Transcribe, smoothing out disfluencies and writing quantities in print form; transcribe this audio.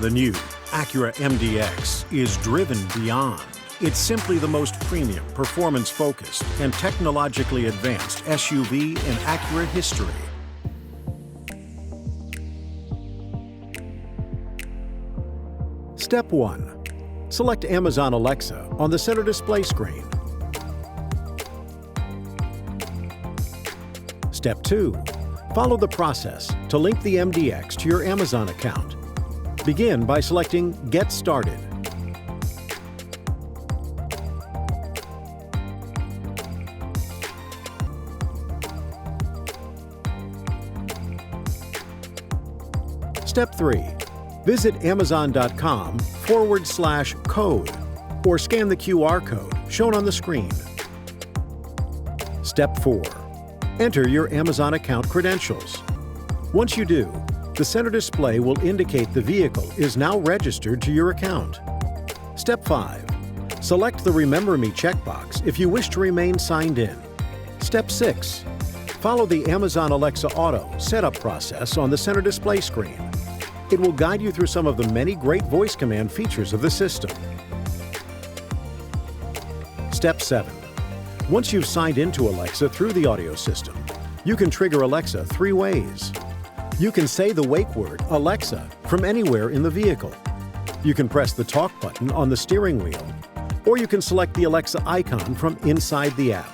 The new Acura MDX is driven beyond. It's simply the most premium, performance-focused, and technologically advanced SUV in Acura history. Step 1. Select Amazon Alexa on the center display screen. Step 2. Follow the process to link the MDX to your Amazon account. Begin by selecting Get Started. Step 3. Visit Amazon.com/code or scan the QR code shown on the screen. Step 4. Enter your Amazon account credentials. Once you do, the center display will indicate the vehicle is now registered to your account. Step 5. Select the Remember Me checkbox if you wish to remain signed in. Step 6. Follow the Amazon Alexa Auto setup process on the center display screen. It will guide you through some of the many great voice command features of the system. Step 7. Once you've signed into Alexa through the audio system, you can trigger Alexa 3 ways. You can say the wake word, Alexa, from anywhere in the vehicle. You can press the talk button on the steering wheel, or you can select the Alexa icon from inside the app.